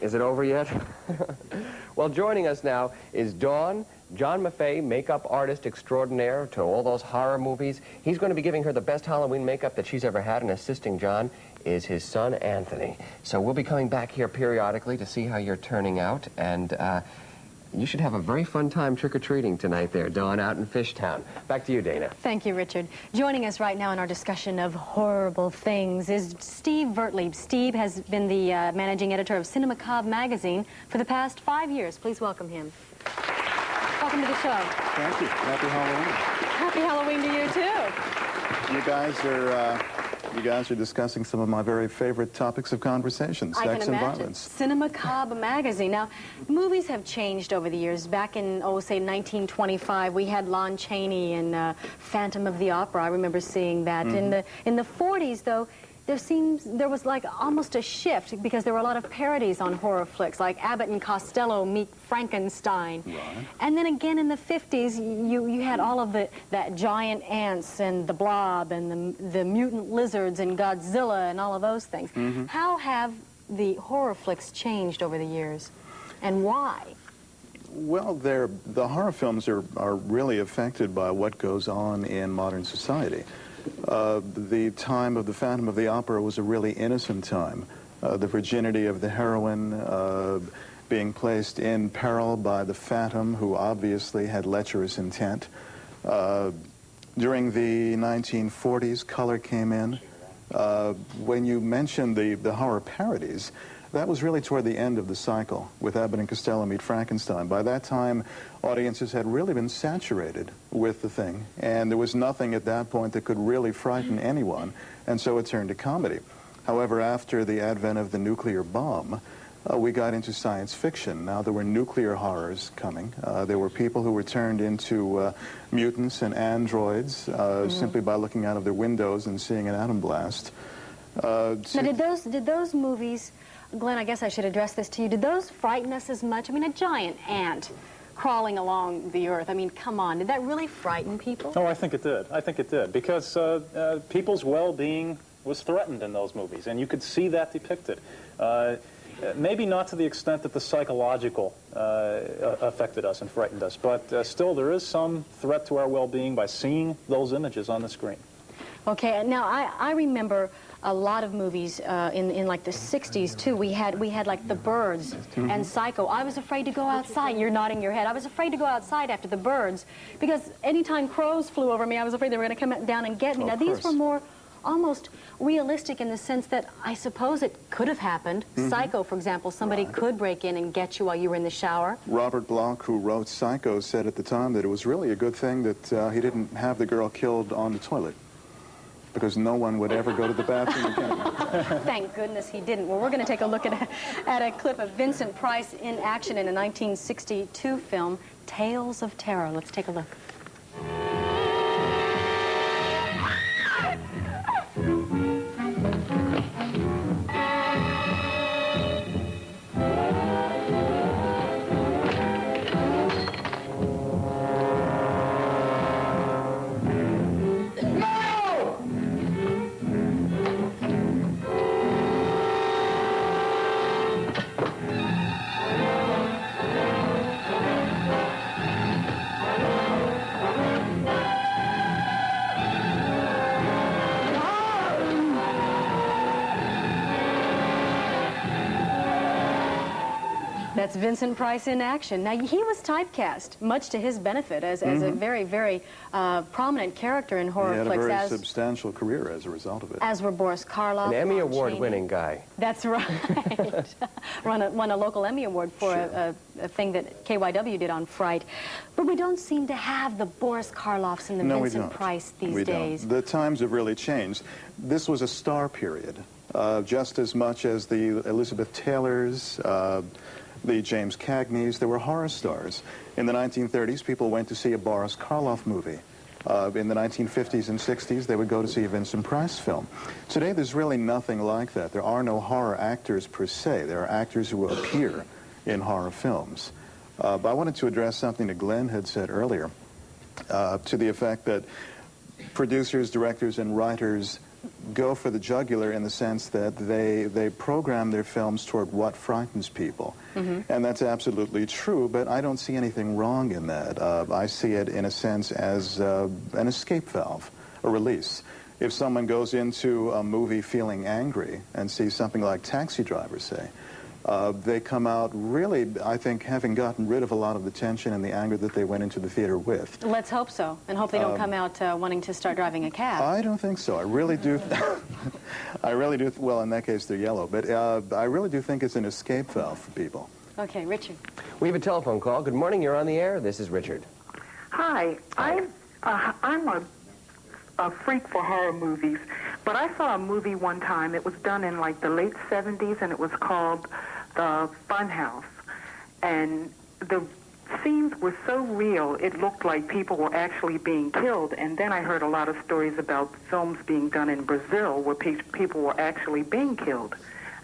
Is it over yet? Well, joining us now is Dawn, John Maffei, makeup artist extraordinaire to all those horror movies. He's going to be giving her the best Halloween makeup that she's ever had, and assisting John is his son, Anthony. So we'll be coming back here periodically to see how you're turning out, and you should have a very fun time trick-or-treating tonight there, Dawn, out in Fishtown. Back to you, Dana. Thank you, Richard. Joining us right now in our discussion of horrible things is Steve Vertlieb. Steve has been the managing editor of Cinema Macabre magazine for the past 5 years. Please welcome him. Welcome to the show. Thank you. Happy Halloween. Happy Halloween to you, too. You guys are discussing some of my very favorite topics of conversation, sex and violence. Cinema Macabre magazine. Now, movies have changed over the years. Back in, say, 1925, we had Lon Chaney in Phantom of the Opera. I remember seeing that. In the 40s, though, there was like almost a shift, because there were a lot of parodies on horror flicks, like Abbott and Costello meet Frankenstein. Right. And then again in the 50s, you had all of that giant ants and the blob and the mutant lizards and Godzilla and all of those things. How have the horror flicks changed over the years, and why? Well, the horror films are really affected by what goes on in modern society. The time of the Phantom of the Opera was a really innocent time. The virginity of the heroine being placed in peril by the Phantom, who obviously had lecherous intent. During the 1940s, color came in. When you mentioned the horror parodies, that was really toward the end of the cycle with Abbott and Costello Meet Frankenstein. By that time, audiences had really been saturated with the thing, and there was nothing at that point that could really frighten anyone, and so it turned to comedy. However, after the advent of the nuclear bomb, we got into science fiction. Now there were nuclear horrors coming. There were people who were turned into mutants and androids simply by looking out of their windows and seeing an atom blast. Now, did those movies, Glenn, I guess I should address this to you, did those frighten us as much? I mean, a giant ant crawling along the earth, I mean, come on, did that really frighten people? Oh, I think it did. I think it did, because people's well-being was threatened in those movies, and you could see that depicted. Maybe not to the extent that the psychological affected us and frightened us, but still there is some threat to our well-being by seeing those images on the screen. Okay, now I remember a lot of movies in like the 60s too. We had like The Birds and Psycho. I was afraid to go outside. You're nodding your head. I was afraid to go outside after The Birds, because anytime crows flew over me, I was afraid they were going to come down and get me. Now these were more almost realistic in the sense that I suppose it could have happened. Psycho, for example, somebody could break in and get you while you were in the shower. Robert Bloch, who wrote Psycho, said at the time that it was really a good thing that he didn't have the girl killed on the toilet, because no one would ever go to the bathroom again. Thank goodness he didn't. Well, we're going to take a look at a clip of Vincent Price in action in a 1962 film, Tales of Terror. Let's take a look. That's Vincent Price in action. Now, he was typecast, much to his benefit, as a very, very prominent character in horror flicks. He had a very substantial career as a result of it. As were Boris Karloff. An Emmy Award-winning guy. That's right. won a local Emmy Award for a thing that KYW did on Fright. But we don't seem to have the Boris Karloffs and the Vincent Price these days. The times have really changed. This was a star period, just as much as the Elizabeth Taylors, the James Cagneys. There were horror stars. In the 1930s, people went to see a Boris Karloff movie. In the 1950s and 60s, they would go to see a Vincent Price film. Today, there's really nothing like that. There are no horror actors per se. There are actors who appear in horror films. But I wanted to address something that Glenn had said earlier, to the effect that producers, directors, and writers go for the jugular in the sense that they program their films toward what frightens people. And that's absolutely true, but I don't see anything wrong in that. I see it, in a sense, as an escape valve, a release. If someone goes into a movie feeling angry and sees something like Taxi Driver, say, they come out really, I think, having gotten rid of a lot of the tension and the anger that they went into the theater with. Let's hope so, and hope they don't come out wanting to start driving a cab. I don't think so. I really do. I really do. Well, in that case, they're yellow. But I really do think it's an escape valve for people. Okay, Richard. We have a telephone call. Good morning. You're on the air. This is Richard. Hi. I'm a freak for horror movies, but I saw a movie one time. It was done in like the late 70s, and it was called The Funhouse. And the scenes were so real, it looked like people were actually being killed. And then I heard a lot of stories about films being done in Brazil where people were actually being killed.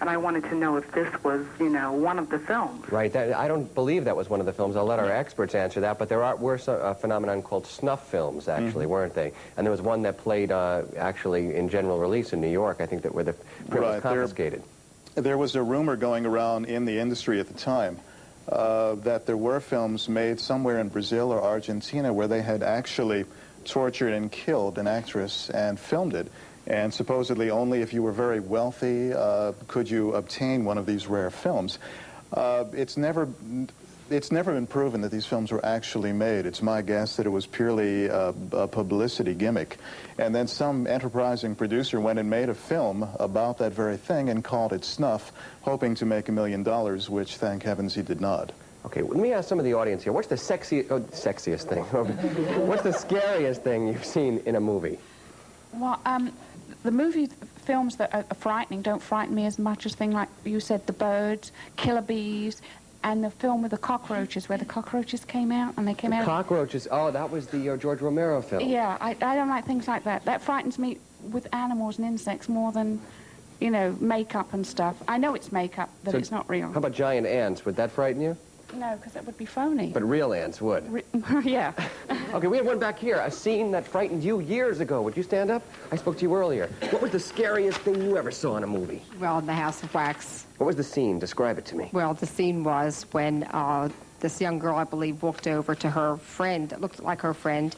And I wanted to know if this was, you know, one of the films. Right. I don't believe that was one of the films. I'll let our experts answer that. But there were a phenomenon called snuff films, actually, weren't they? And there was one that played actually in general release in New York, I think, where the print was confiscated. There was a rumor going around in the industry at the time that there were films made somewhere in Brazil or Argentina where they had actually tortured and killed an actress and filmed it. And supposedly only if you were very wealthy could you obtain one of these rare films. It's never been proven that these films were actually made. It's my guess that it was purely a publicity gimmick. And then some enterprising producer went and made a film about that very thing and called it Snuff, hoping to make $1 million, which, thank heavens, he did not. Okay, let me ask some of the audience here. What's the sexiest thing? What's the scariest thing you've seen in a movie? Well, the films that are frightening don't frighten me as much as things like you said, The Birds, Killer Bees, and the film with the cockroaches, where the cockroaches came out, and they came out... Cockroaches, oh, that was the George Romero film. Yeah, I don't like things like that. That frightens me with animals and insects more than, you know, makeup and stuff. I know it's makeup, but it's not real. How about giant ants? Would that frighten you? No, because that would be phony. But real ants would. Yeah. Okay, we have one back here. A scene that frightened you years ago. Would you stand up? I spoke to you earlier. What was the scariest thing you ever saw in a movie? Well, The House of Wax. What was the scene? Describe it to me. Well, the scene was when this young girl, I believe, walked over to her friend, that looked like her friend,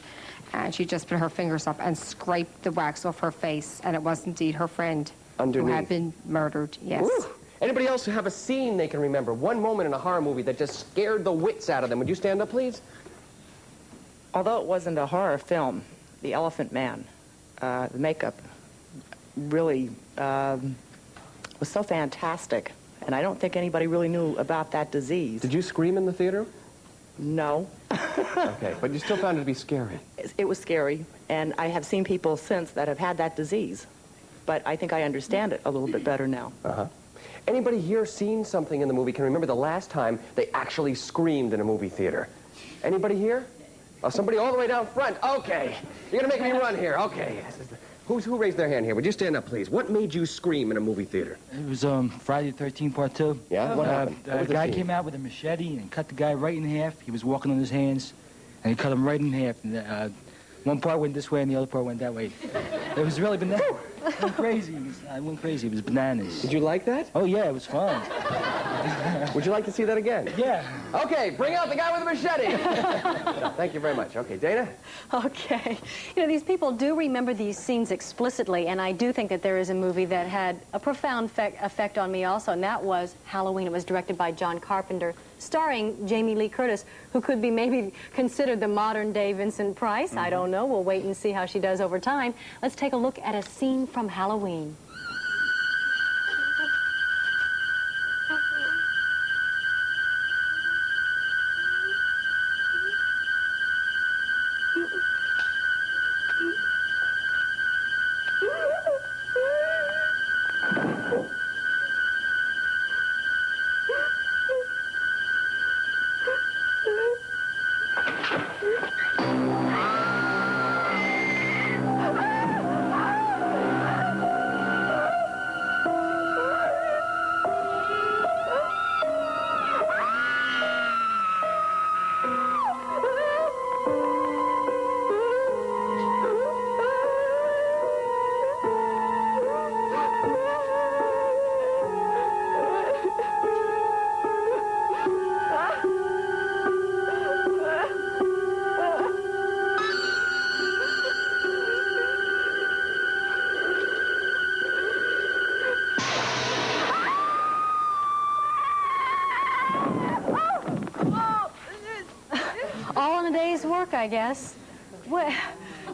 and she just put her fingers up and scraped the wax off her face, and it was indeed her friend Underneath. who had been murdered, yes. Woo. Anybody else have a scene they can remember? One moment in a horror movie that just scared the wits out of them. Would you stand up, please? Although it wasn't a horror film, The Elephant Man, the makeup really was so fantastic. And I don't think anybody really knew about that disease. Did you scream in the theater? No. Okay, but you still found it to be scary. It was scary, and I have seen people since that have had that disease. But I think I understand it a little bit better now. Uh-huh. Anybody here seen something in the movie can remember the last time they actually screamed in a movie theater? Anybody here? Oh, somebody all the way down front. Okay. You're going to make me run here. Okay. Who raised their hand here? Would you stand up, please? What made you scream in a movie theater? It was Friday the 13th, Part 2. Yeah? What happened? A guy came out with a machete and cut the guy right in half. He was walking on his hands, and he cut him right in half. And, one part went this way, and the other part went that way. It was really bananas. I went crazy. I went crazy. It was bananas. Did you like that? Oh, yeah, it was fun. Would you like to see that again? Yeah. Okay, bring out the guy with the machete. Thank you very much. Okay, Dana? Okay. You know, these people do remember these scenes explicitly, and I do think that there is a movie that had a profound effect on me also, and that was Halloween. It was directed by John Carpenter, starring Jamie Lee Curtis, who could be maybe considered the modern-day Vincent Price. I don't know. We'll wait and see how she does over time. Let's take a look at a scene from Halloween. luck, I guess. Well,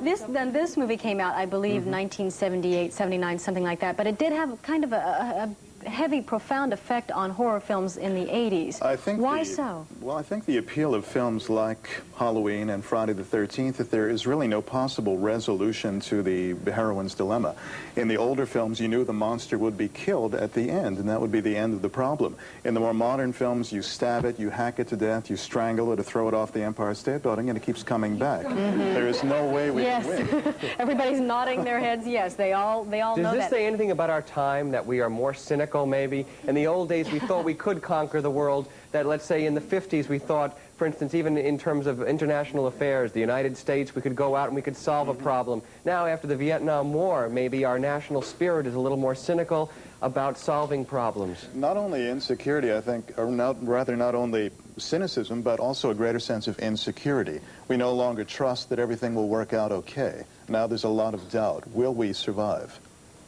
this movie came out, I believe, 1978, 79, something like that. But it did have kind of a heavy, profound effect on horror films in the 80s. I think Why so? Well, I think the appeal of films like Halloween and Friday the 13th, that there is really no possible resolution to the heroine's dilemma. In the older films, you knew the monster would be killed at the end, and that would be the end of the problem. In the more modern films, you stab it, you hack it to death, you strangle it, or throw it off the Empire State Building, and it keeps coming back. There is no way we can win. Everybody's nodding their heads. Yes, they all know that. Does this say anything about our time, that we are more cynical, maybe? In the old days, we thought we could conquer the world, that, let's say, in the 50s, we thought, for instance, even in terms of international affairs, the United States, we could go out and we could solve a problem. Now, after the Vietnam War, maybe our national spirit is a little more cynical about solving problems. Not only insecurity, I think, or rather not only cynicism, but also a greater sense of insecurity. We no longer trust that everything will work out okay. Now there's a lot of doubt. Will we survive?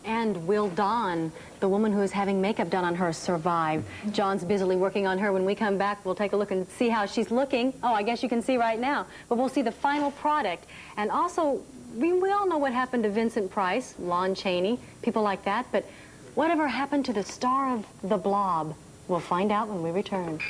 And will Dawn, the woman who is having makeup done on her, survive? John's busily working on her. When we come back, we'll take a look and see how she's looking. Oh, I guess you can see right now. But we'll see the final product. And also, we all know what happened to Vincent Price, Lon Chaney, people like that. But whatever happened to the star of The Blob? We'll find out when we return.